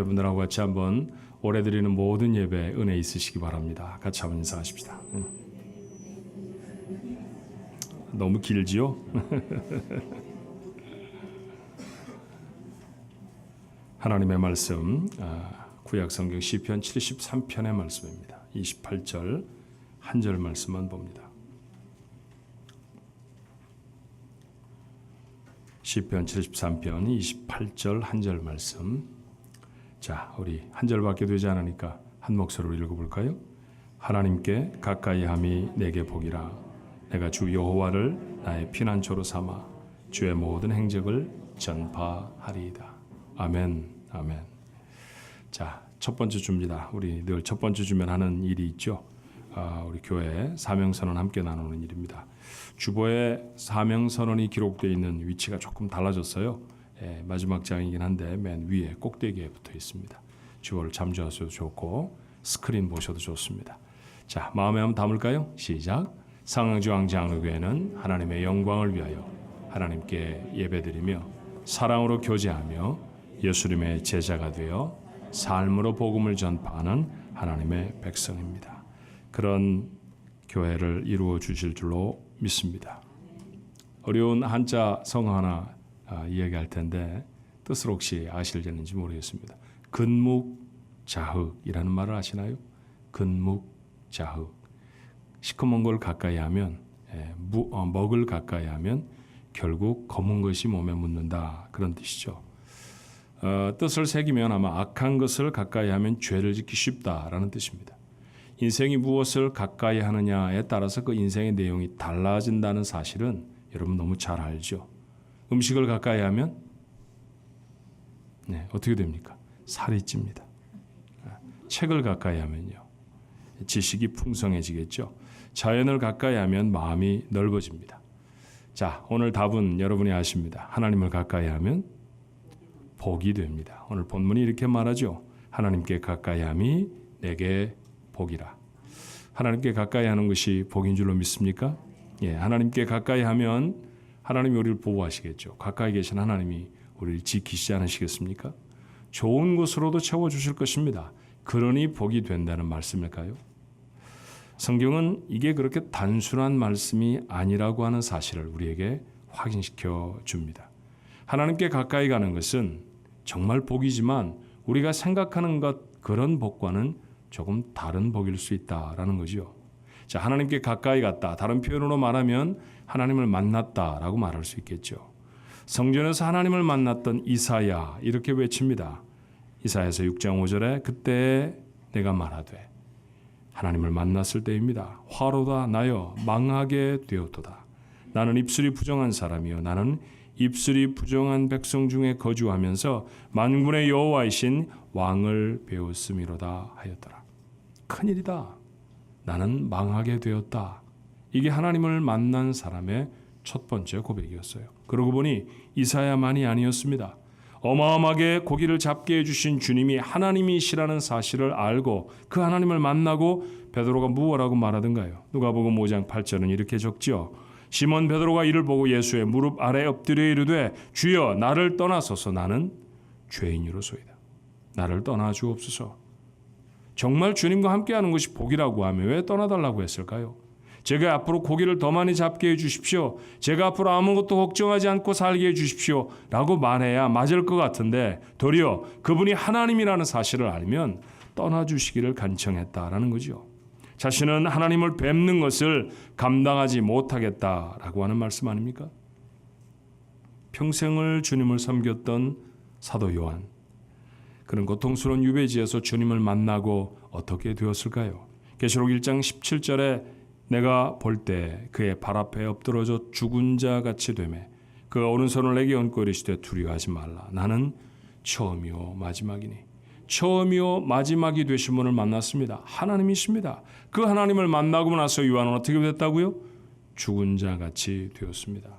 여러분들하고 같이 한번 올해 드리는 모든 예배에 은혜 있으시기 바랍니다. 같이 한번 인사하십시다. 너무 길지요? 하나님의 말씀, 구약성경 시편 73편의 말씀입니다. 28절 한 절 말씀만 봅니다. 시편 73편 28절 한 절 말씀. 자, 우리 한 절밖에 되지 않으니까 한 목소리로 읽어볼까요? 하나님께 가까이함이 내게 복이라. 내가 주 여호와를 나의 피난처로 삼아 주의 모든 행적을 전파하리이다. 아멘, 아멘. 자, 첫 번째 주입니다. 우리 늘 첫 번째 주면 하는 일이 있죠. 우리 교회 사명선언 함께 나누는 일입니다. 주보에 사명선언이 기록되어 있는 위치가 조금 달라졌어요. 마지막 장이긴 한데 맨 위에 꼭대기에 붙어 있습니다. 주보를 참조하셔도 좋고 스크린 보셔도 좋습니다. 자, 마음에 한번 담을까요? 시작. 상황주왕장로교회는 하나님의 영광을 위하여 하나님께 예배드리며 사랑으로 교제하며 예수님의 제자가 되어 삶으로 복음을 전파하는 하나님의 백성입니다. 그런 교회를 이루어 주실 줄로 믿습니다. 어려운 한자 성어 하나 이야기할 텐데 뜻을 혹시 아실는지 모르겠습니다. 근묵자흑이라는 말을 아시나요? 근묵자흑. 시커먼 걸 가까이 하면 먹을 가까이 하면 결국 검은 것이 몸에 묻는다, 그런 뜻이죠. 뜻을 새기면 아마 악한 것을 가까이 하면 죄를 짓기 쉽다라는 뜻입니다. 인생이 무엇을 가까이 하느냐에 따라서 그 인생의 내용이 달라진다는 사실은 여러분 너무 잘 알죠. 음식을 가까이 하면 어떻게 됩니까? 살이 찝니다. 책을 가까이 하면요, 지식이 풍성해지겠죠. 자연을 가까이 하면 마음이 넓어집니다. 자, 오늘 답은 여러분이 아십니다. 하나님을 가까이 하면 복이 됩니다. 오늘 본문이 이렇게 말하죠. 하나님께 가까이 함이 내게 복이라. 하나님께 가까이 하는 것이 복인 줄로 믿습니까? 예, 하나님께 가까이 하면 하나님이 우리를 보호하시겠죠. 가까이 계신 하나님이 우리를 지키시지 않으시겠습니까? 좋은 것으로도 채워주실 것입니다. 그러니 복이 된다는 말씀일까요? 성경은 이게 그렇게 단순한 말씀이 아니라고 하는 사실을 우리에게 확인시켜 줍니다. 하나님께 가까이 가는 것은 정말 복이지만 우리가 생각하는 그런 복과는 조금 다른 복일 수 있다라는 거죠. 자, 하나님께 가까이 갔다. 다른 표현으로 말하면 하나님을 만났다라고 말할 수 있겠죠. 성전에서 하나님을 만났던 이사야 이렇게 외칩니다. 이사야서 6장 5절에 그때 내가 말하되, 하나님을 만났을 때입니다. 화로다 나여 망하게 되었도다. 나는 입술이 부정한 사람이요 나는 입술이 부정한 백성 중에 거주하면서 만군의 여호와이신 왕을 배웠음이로다 하였더라. 큰일이다. 나는 망하게 되었다. 이게 하나님을 만난 사람의 첫 번째 고백이었어요. 그러고 보니 이사야만이 아니었습니다. 어마어마하게 고기를 잡게 해주신 주님이 하나님이시라는 사실을 알고 그 하나님을 만나고 베드로가 무엇라고 말하던가요? 누가복음 5장 8절은 이렇게 적죠. 시몬 베드로가 이를 보고 예수의 무릎 아래 엎드려 이르되 주여 나를 떠나소서 나는 죄인이로소이다. 나를 떠나 주옵소서. 정말 주님과 함께하는 것이 복이라고 하면 왜 떠나달라고 했을까요? 제가 앞으로 고기를 더 많이 잡게 해주십시오. 제가 앞으로 아무것도 걱정하지 않고 살게 해주십시오. 라고 말해야 맞을 것 같은데 도리어 그분이 하나님이라는 사실을 알면 떠나주시기를 간청했다라는 거죠. 자신은 하나님을 뵙는 것을 감당하지 못하겠다라고 하는 말씀 아닙니까? 평생을 주님을 섬겼던 사도 요한. 그는 고통스러운 유배지에서 주님을 만나고 어떻게 되었을까요? 계시록 1장 17절에 내가 볼 때 그의 발 앞에 엎드러져 죽은 자 같이 되매 그 오른손을 내게 얹고 이르시되 두려워하지 말라. 나는 처음이요 마지막이니. 처음이요 마지막이 되신 분을 만났습니다. 하나님이십니다. 그 하나님을 만나고 나서 요한은 어떻게 됐다고요? 죽은 자 같이 되었습니다.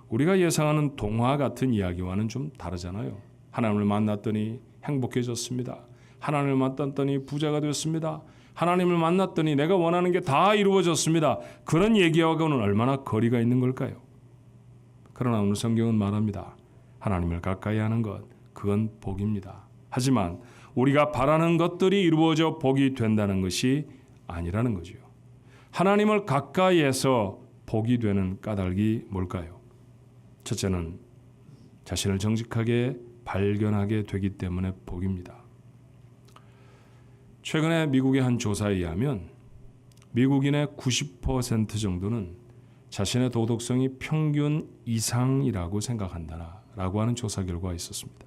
우리가 예상하는 동화 같은 이야기와는 좀 다르잖아요. 하나님을 만났더니 행복해졌습니다. 하나님을 만났더니 부자가 되었습니다. 하나님을 만났더니 내가 원하는 게 다 이루어졌습니다. 그런 얘기하고는 얼마나 거리가 있는 걸까요? 그러나 오늘 성경은 말합니다. 하나님을 가까이 하는 것, 그건 복입니다. 하지만 우리가 바라는 것들이 이루어져 복이 된다는 것이 아니라는 거죠. 하나님을 가까이에서 복이 되는 까닭이 뭘까요? 첫째는 자신을 정직하게 발견하게 되기 때문에 복입니다. 최근에 미국의 한 조사에 의하면 미국인의 90% 정도는 자신의 도덕성이 평균 이상이라고 생각한다라고 하는 조사 결과가 있었습니다.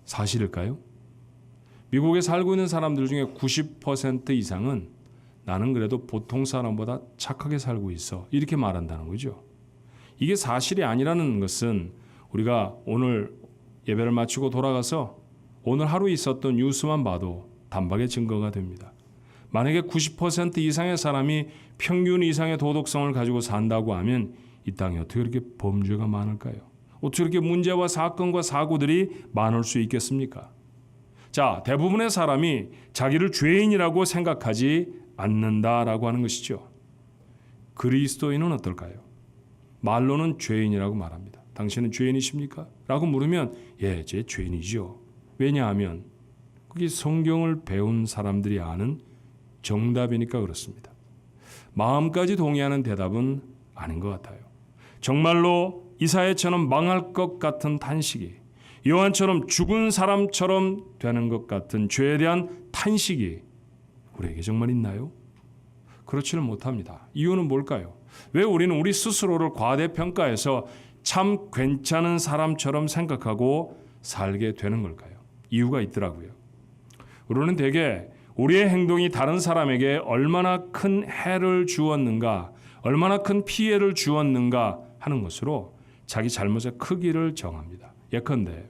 사실일까요? 미국에 살고 있는 사람들 중에 90% 이상은 나는 그래도 보통 사람보다 착하게 살고 있어, 이렇게 말한다는 거죠. 이게 사실이 아니라는 것은 우리가 오늘 예배를 마치고 돌아가서 오늘 하루 있었던 뉴스만 봐도 단박에 증거가 됩니다. 만약에 90% 이상의 사람이 평균 이상의 도덕성을 가지고 산다고 하면 이 땅에 어떻게 이렇게 범죄가 많을까요? 어떻게 이렇게 문제와 사건과 사고들이 많을 수 있겠습니까? 자, 대부분의 사람이 자기를 죄인이라고 생각하지 않는다라고 하는 것이죠. 그리스도인은 어떨까요? 말로는 죄인이라고 말합니다. 당신은 죄인이십니까? 라고 물으면 예, 제 죄인이죠. 왜냐하면 그게 성경을 배운 사람들이 아는 정답이니까 그렇습니다. 마음까지 동의하는 대답은 아닌 것 같아요. 정말로 이사야처럼 망할 것 같은 탄식이, 요한처럼 죽은 사람처럼 되는 것 같은 죄에 대한 탄식이 우리에게 정말 있나요? 그렇지는 못합니다. 이유는 뭘까요? 왜 우리는 우리 스스로를 과대평가해서 참 괜찮은 사람처럼 생각하고 살게 되는 걸까요? 이유가 있더라고요. 우리는 대개 우리의 행동이 다른 사람에게 얼마나 큰 해를 주었는가, 얼마나 큰 피해를 주었는가 하는 것으로 자기 잘못의 크기를 정합니다. 예컨대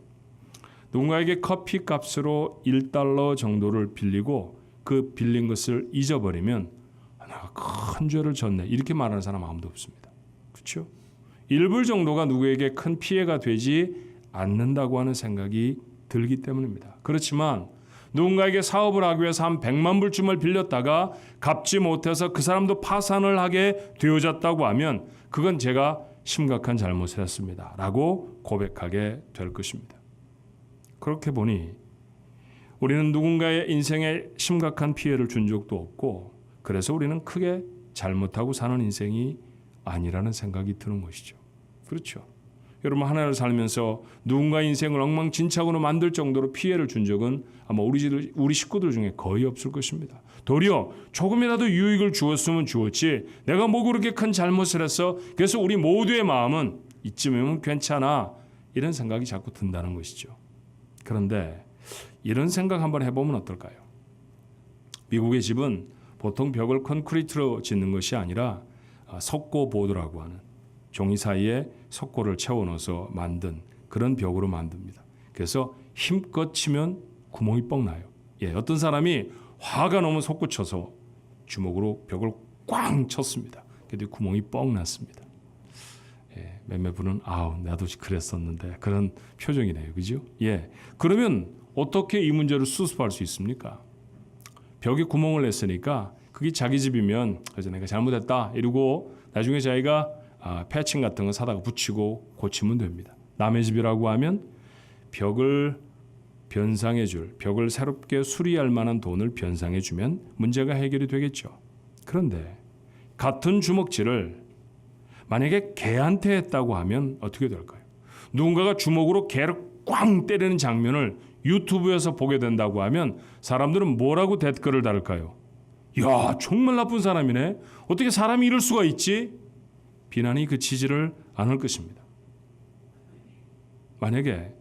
누군가에게 커피 값으로 $1 정도를 빌리고 그 빌린 것을 잊어버리면 내가 큰 죄를 졌네, 이렇게 말하는 사람 아무도 없습니다. 그렇죠? 1불 정도가 누구에게 큰 피해가 되지 않는다고 하는 생각이 들기 때문입니다. 그렇지만 누군가에게 사업을 하기 위해서 한 100만 불쯤을 빌렸다가 갚지 못해서 그 사람도 파산을 하게 되어졌다고 하면 그건 제가 심각한 잘못을 했습니다 라고 고백하게 될 것입니다. 그렇게 보니 우리는 누군가의 인생에 심각한 피해를 준 적도 없고, 그래서 우리는 크게 잘못하고 사는 인생이 아니라는 생각이 드는 것이죠. 그렇죠? 여러분, 하나를 살면서 누군가의 인생을 엉망진창으로 만들 정도로 피해를 준 적은 아마 우리 식구들 중에 거의 없을 것입니다. 도리어 조금이라도 유익을 주었으면 주었지 내가 뭐 그렇게 큰 잘못을 했어, 그래서 우리 모두의 마음은 이쯤이면 괜찮아, 이런 생각이 자꾸 든다는 것이죠. 그런데 이런 생각 한번 해보면 어떨까요? 미국의 집은 보통 벽을 콘크리트로 짓는 것이 아니라 석고보드라고 하는 종이 사이에 석고를 채워넣어서 만든 그런 벽으로 만듭니다. 그래서 힘껏 치면 구멍이 뻥 나요. 예, 어떤 사람이 화가 너무 솟구쳐서 주먹으로 벽을 꽝 쳤습니다. 그런데 구멍이 뻥 났습니다. 예, 몇몇 분은 아우 나도 그랬었는데 그런 표정이네요. 그죠? 예, 그러면 어떻게 이 문제를 수습할 수 있습니까? 벽에 구멍을 냈으니까 그게 자기 집이면 그래서 내가 잘못했다 이러고 나중에 자기가 패칭 같은 거 사다가 붙이고 고치면 됩니다. 남의 집이라고 하면 벽을 벽을 새롭게 수리할 만한 돈을 변상해 주면 문제가 해결이 되겠죠. 그런데 같은 주먹질을 만약에 개한테 했다고 하면 어떻게 될까요? 누군가가 주먹으로 개를 꽝 때리는 장면을 유튜브에서 보게 된다고 하면 사람들은 뭐라고 댓글을 달을까요? 야, 정말 나쁜 사람이네. 어떻게 사람이 이럴 수가 있지? 비난이 그치지를 않을 것입니다. 만약에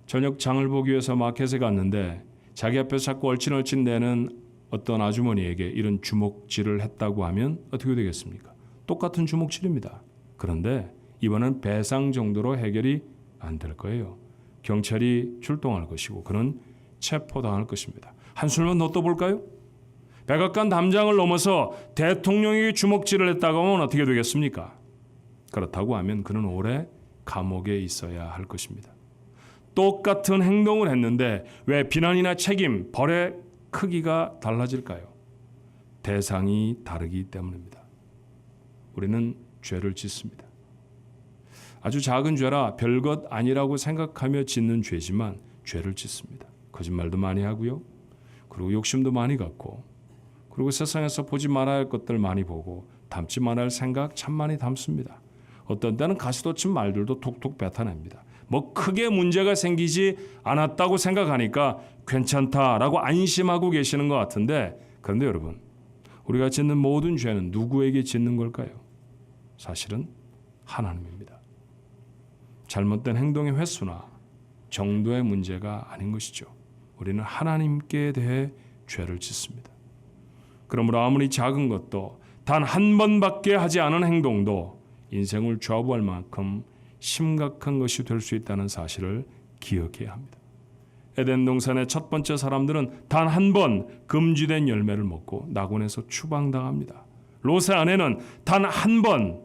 저녁 장을 보기 위해서 마켓에 갔는데 자기 앞에서 자꾸 얼씬얼씬대는 어떤 아주머니에게 이런 주먹질을 했다고 하면 어떻게 되겠습니까? 똑같은 주먹질입니다. 그런데 이번엔 배상 정도로 해결이 안 될 거예요. 경찰이 출동할 것이고 그는 체포당할 것입니다. 한술만 더 떠볼까요? 백악관 담장을 넘어서 대통령에게 주먹질을 했다고 하면 어떻게 되겠습니까? 그렇다고 하면 그는 오래 감옥에 있어야 할 것입니다. 똑같은 행동을 했는데 왜 비난이나 책임, 벌의 크기가 달라질까요? 대상이 다르기 때문입니다. 우리는 죄를 짓습니다. 아주 작은 죄라 별것 아니라고 생각하며 짓는 죄지만 죄를 짓습니다. 거짓말도 많이 하고요. 그리고 욕심도 많이 갖고, 그리고 세상에서 보지 말아야 할 것들 많이 보고 담지 말아야 할 생각 참 많이 담습니다. 어떤 때는 가시돋친 말들도 톡톡 뱉어냅니다. 뭐 크게 문제가 생기지 않았다고 생각하니까 괜찮다라고 안심하고 계시는 것 같은데, 그런데 여러분, 우리가 짓는 모든 죄는 누구에게 짓는 걸까요? 사실은 하나님입니다. 잘못된 행동의 횟수나 정도의 문제가 아닌 것이죠. 우리는 하나님께 대해 죄를 짓습니다. 그러므로 아무리 작은 것도 단 한 번밖에 하지 않은 행동도 인생을 좌우할 만큼 심각한 것이 될 수 있다는 사실을 기억해야 합니다. 에덴 동산의 첫 번째 사람들은 단 한 번 금지된 열매를 먹고 낙원에서 추방당합니다. 롯의 아내는 단 한 번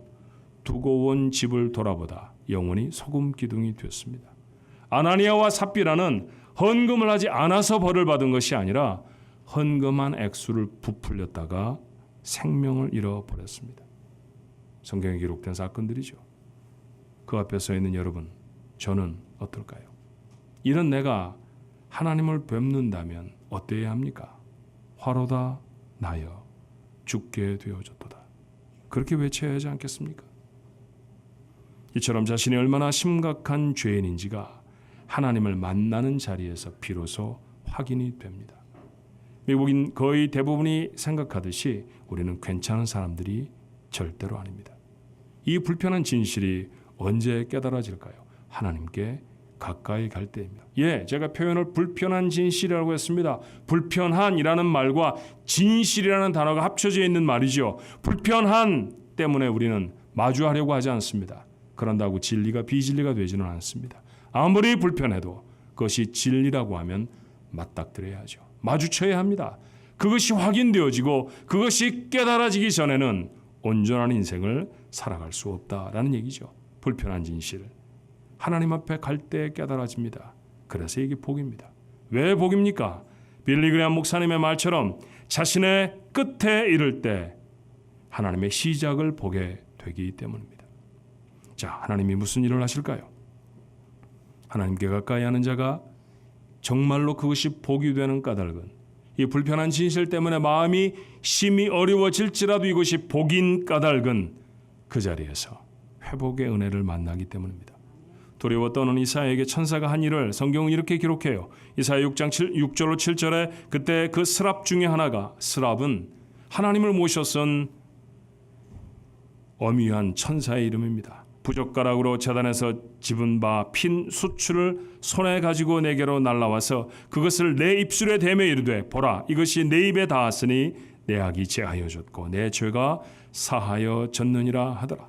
두고 온 집을 돌아보다 영원히 소금 기둥이 되었습니다. 아나니아와 삽비라는 헌금을 하지 않아서 벌을 받은 것이 아니라 헌금한 액수를 부풀렸다가 생명을 잃어버렸습니다. 성경에 기록된 사건들이죠. 그 앞에 서 있는 여러분, 저는 어떨까요? 이런 내가 하나님을 뵙는다면 어때야 합니까? 화로다 나여 죽게 되어졌도다. 그렇게 외쳐야 하지 않겠습니까? 이처럼 자신이 얼마나 심각한 죄인인지가 하나님을 만나는 자리에서 비로소 확인이 됩니다. 미국인 거의 대부분이 생각하듯이 우리는 괜찮은 사람들이 절대로 아닙니다. 이 불편한 진실이 언제 깨달아질까요? 하나님께 가까이 갈 때입니다. 제가 표현을 불편한 진실이라고 했습니다. 불편한이라는 말과 진실이라는 단어가 합쳐져 있는 말이죠. 불편한 때문에 우리는 마주하려고 하지 않습니다. 그런다고 진리가 비진리가 되지는 않습니다. 아무리 불편해도 그것이 진리라고 하면 맞닥뜨려야 하죠. 마주쳐야 합니다. 그것이 확인되어지고 그것이 깨달아지기 전에는 온전한 인생을 살아갈 수 없다라는 얘기죠. 불편한 진실. 하나님 앞에 갈 때 깨달아집니다. 그래서 이게 복입니다. 왜 복입니까? 빌리 그레이엄 목사님의 말처럼 자신의 끝에 이를 때 하나님의 시작을 보게 되기 때문입니다. 자, 하나님이 무슨 일을 하실까요? 하나님께 가까이 하는 자가 정말로 그것이 복이 되는 까닭은 이 불편한 진실 때문에 마음이 심히 어려워질지라도 이것이 복인 까닭은 그 자리에서 회복의 은혜를 만나기 때문입니다. 두려워 떠는 이사야에게 천사가 한 일을 성경은 이렇게 기록해요. 이사야 6장 6절로 7절에 그때 그 스랍 중에 하나가, 스랍은 하나님을 모셔선 어미한 천사의 이름입니다. 부젓가락으로 제단에서 집은 바 핀 수출을 손에 가지고 내게로 날라와서 그것을 내 입술에 대며 이르되 보라 이것이 내 입에 닿았으니 내 악이 제하여졌고 내 죄가 사하여졌느니라 하더라.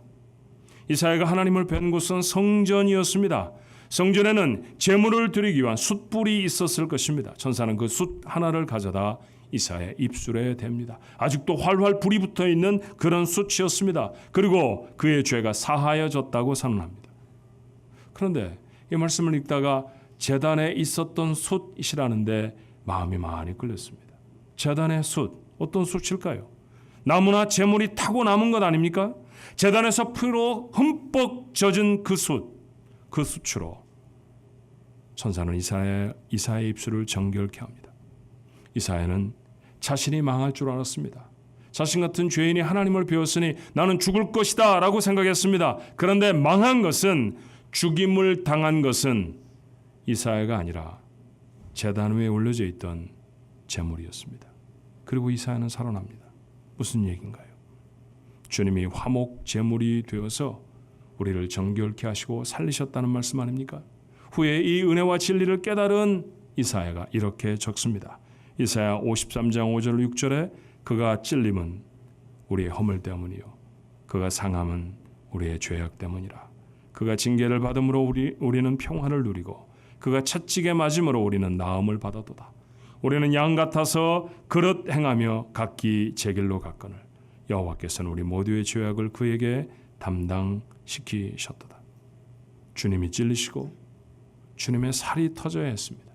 이사야가 하나님을 뵌 곳은 성전이었습니다. 성전에는 제물을 드리기 위한 숯불이 있었을 것입니다. 천사는 그 숯 하나를 가져다 이사야의 입술에 댑니다. 아직도 활활 불이 붙어 있는 그런 숯이었습니다. 그리고 그의 죄가 사하여졌다고 선언합니다. 그런데 이 말씀을 읽다가 제단에 있었던 숯이라는데 마음이 많이 끌렸습니다. 제단의 숯, 어떤 숯일까요? 나무나 재물이 타고 남은 것 아닙니까? 제단에서 피로 흠뻑 젖은 그 숯으로 천사는 이사야의 입술을 정결케 합니다. 이사야는 자신이 망할 줄 알았습니다. 자신 같은 죄인이 하나님을 배웠으니 나는 죽을 것이다 라고 생각했습니다. 그런데 망한 것은, 죽임을 당한 것은 이사야가 아니라 제단 위에 올려져 있던 제물이었습니다. 그리고 이사야는 살아납니다. 무슨 얘기인가요? 주님이 화목 제물이 되어서 우리를 정결케 하시고 살리셨다는 말씀 아닙니까? 후에 이 은혜와 진리를 깨달은 이사야가 이렇게 적습니다. 이사야 53장 5절 6절에 그가 찔림은 우리의 허물 때문이요 그가 상함은 우리의 죄악 때문이라. 그가 징계를 받음으로 우리는 평화를 누리고 그가 채찍에 맞음으로 우리는 나음을 받았도다. 우리는 양 같아서 그릇 행하며 각기 제 길로 갔거늘 여호와께서는 우리 모두의 죄악을 그에게 담당시키셨도다. 주님이 찔리시고 주님의 살이 터져야 했습니다.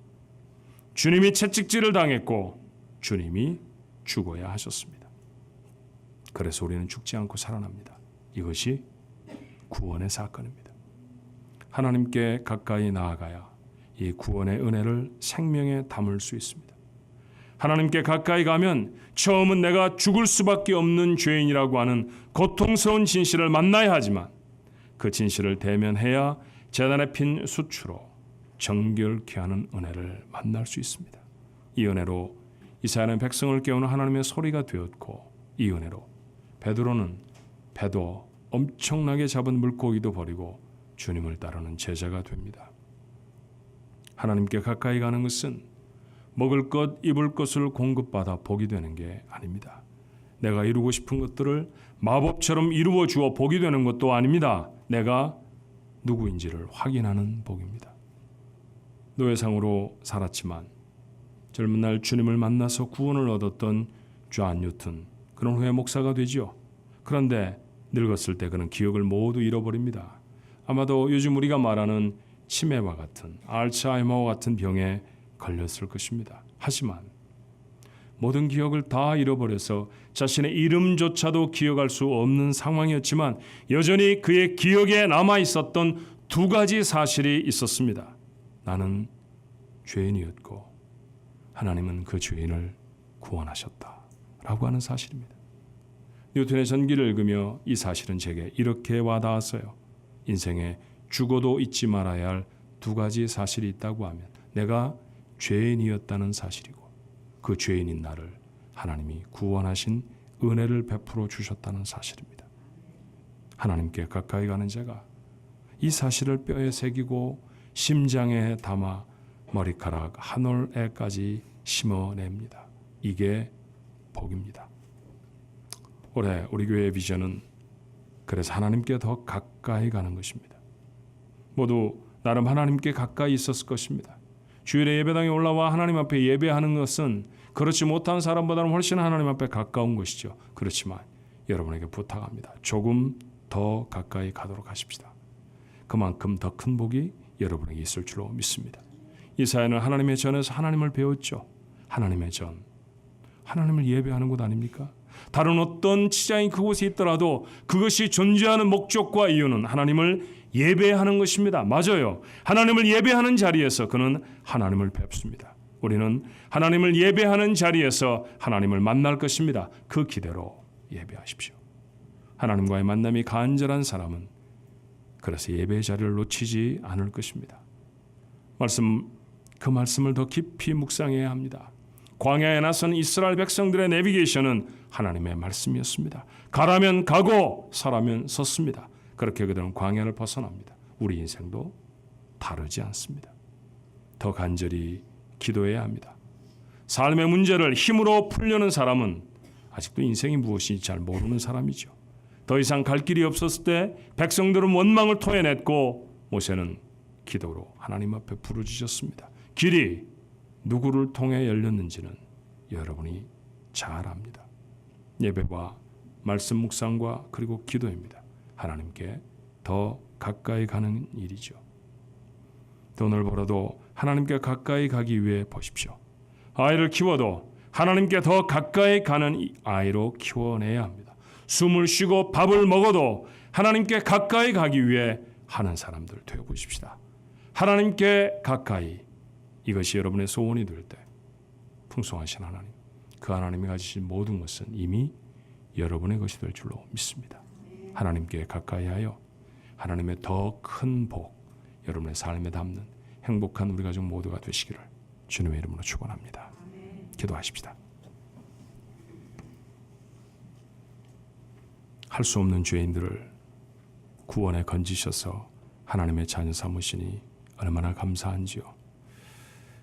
주님이 채찍질을 당했고 주님이 죽어야 하셨습니다. 그래서 우리는 죽지 않고 살아납니다. 이것이 구원의 사건입니다. 하나님께 가까이 나아가야 이 구원의 은혜를 생명에 담을 수 있습니다. 하나님께 가까이 가면 처음은 내가 죽을 수밖에 없는 죄인이라고 하는 고통스러운 진실을 만나야 하지만 그 진실을 대면해야 제단에 핀 수추로 정결케 하는 은혜를 만날 수 있습니다. 이 은혜로 이사야는 백성을 깨우는 하나님의 소리가 되었고, 이 은혜로 베드로는 배도 엄청나게 잡은 물고기도 버리고 주님을 따르는 제자가 됩니다. 하나님께 가까이 가는 것은 먹을 것, 입을 것을 공급받아 복이 되는 게 아닙니다. 내가 이루고 싶은 것들을 마법처럼 이루어 주어 복이 되는 것도 아닙니다. 내가 누구인지를 확인하는 복입니다. 노예상으로 살았지만 젊은 날 주님을 만나서 구원을 얻었던 존 뉴턴, 그런 후에 목사가 되지요. 그런데 늙었을 때 그는 기억을 모두 잃어버립니다. 아마도 요즘 우리가 말하는 치매와 같은, 알츠하이머와 같은 병에 걸렸을 것입니다. 하지만 모든 기억을 다 잃어버려서 자신의 이름조차도 기억할 수 없는 상황이었지만 여전히 그의 기억에 남아 있었던 두 가지 사실이 있었습니다. 나는 죄인이었고 하나님은 그 죄인을 구원하셨다라고 하는 사실입니다. 뉴턴의 전기를 읽으며 이 사실은 제게 이렇게 와닿았어요. 인생에 죽어도 잊지 말아야 할 두 가지 사실이 있다고 하면 내가 죄인이었다는 사실이고, 그 죄인인 나를 하나님이 구원하신 은혜를 베풀어 주셨다는 사실입니다. 하나님께 가까이 가는 자가 이 사실을 뼈에 새기고 심장에 담아 머리카락 한 올에까지 심어냅니다. 이게 복입니다. 올해 우리 교회의 비전은 그래서 하나님께 더 가까이 가는 것입니다. 모두 나름 하나님께 가까이 있었을 것입니다. 주일에 예배당에 올라와 하나님 앞에 예배하는 것은 그렇지 못한 사람보다는 훨씬 하나님 앞에 가까운 것이죠. 그렇지만 여러분에게 부탁합니다. 조금 더 가까이 가도록 하십시다. 그만큼 더 큰 복이 여러분에게 있을 줄로 믿습니다. 이사야는 하나님의 전에서 하나님을 배웠죠. 하나님의 전, 하나님을 예배하는 곳 아닙니까? 다른 어떤 치장이 그곳에 있더라도 그것이 존재하는 목적과 이유는 하나님을 예배하는 것입니다. 맞아요. 하나님을 예배하는 자리에서 그는 하나님을 뵙습니다. 우리는 하나님을 예배하는 자리에서 하나님을 만날 것입니다. 그 기대로 예배하십시오. 하나님과의 만남이 간절한 사람은 그래서 예배의 자리를 놓치지 않을 것입니다. 그 말씀을 더 깊이 묵상해야 합니다. 광야에 나선 이스라엘 백성들의 내비게이션은 하나님의 말씀이었습니다. 가라면 가고 서라면 섰습니다. 그렇게 그들은 광야를 벗어납니다. 우리 인생도 다르지 않습니다. 더 간절히 기도해야 합니다. 삶의 문제를 힘으로 풀려는 사람은 아직도 인생이 무엇인지 잘 모르는 사람이죠. 더 이상 갈 길이 없었을 때 백성들은 원망을 토해냈고 모세는 기도로 하나님 앞에 부르짖었습니다. 길이 누구를 통해 열렸는지는 여러분이 잘 압니다. 예배와 말씀 묵상과 그리고 기도입니다. 하나님께 더 가까이 가는 일이죠. 돈을 벌어도 하나님께 가까이 가기 위해 보십시오. 아이를 키워도 하나님께 더 가까이 가는 아이로 키워내야 합니다. 숨을 쉬고 밥을 먹어도 하나님께 가까이 가기 위해 하는 사람들 되어보십시다. 하나님께 가까이, 이것이 여러분의 소원이 될 때 풍성하신 하나님, 그 하나님이 가지신 모든 것은 이미 여러분의 것이 될 줄로 믿습니다. 하나님께 가까이하여 하나님의 더 큰 복, 여러분의 삶에 담는 행복한 우리 가족 모두가 되시기를 주님의 이름으로 축원합니다. 기도하십시다. 할 수 없는 죄인들을 구원에 건지셔서 하나님의 자녀 삼으시니 얼마나 감사한지요.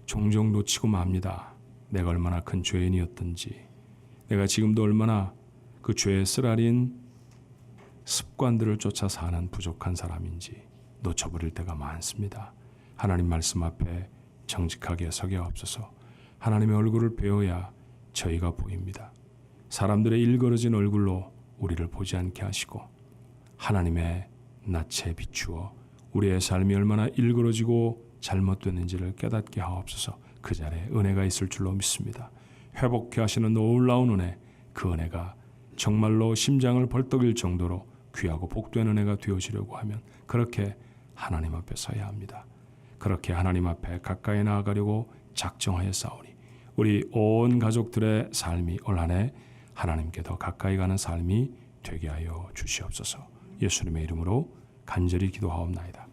종종 놓치고 맙니다. 내가 얼마나 큰 죄인이었던지, 내가 지금도 얼마나 그 죄에 쓰라린 습관들을 쫓아 사는 부족한 사람인지 놓쳐버릴 때가 많습니다. 하나님 말씀 앞에 정직하게 서게 하옵소서. 하나님의 얼굴을 배워야 저희가 보입니다. 사람들의 일그러진 얼굴로 우리를 보지 않게 하시고 하나님의 낯에 비추어 우리의 삶이 얼마나 일그러지고 잘못됐는지를 깨닫게 하옵소서. 그 자리에 은혜가 있을 줄로 믿습니다. 회복케 하시는 놀라운 은혜, 그 은혜가 정말로 심장을 벌떡일 정도로 귀하고 복된 은혜가 되어지려고 하면 그렇게 하나님 앞에 서야 합니다. 그렇게 하나님 앞에 가까이 나아가려고 작정하였사오니 우리 온 가족들의 삶이 올 한 해 하나님께 더 가까이 가는 삶이 되게 하여 주시옵소서. 예수님의 이름으로 간절히 기도하옵나이다.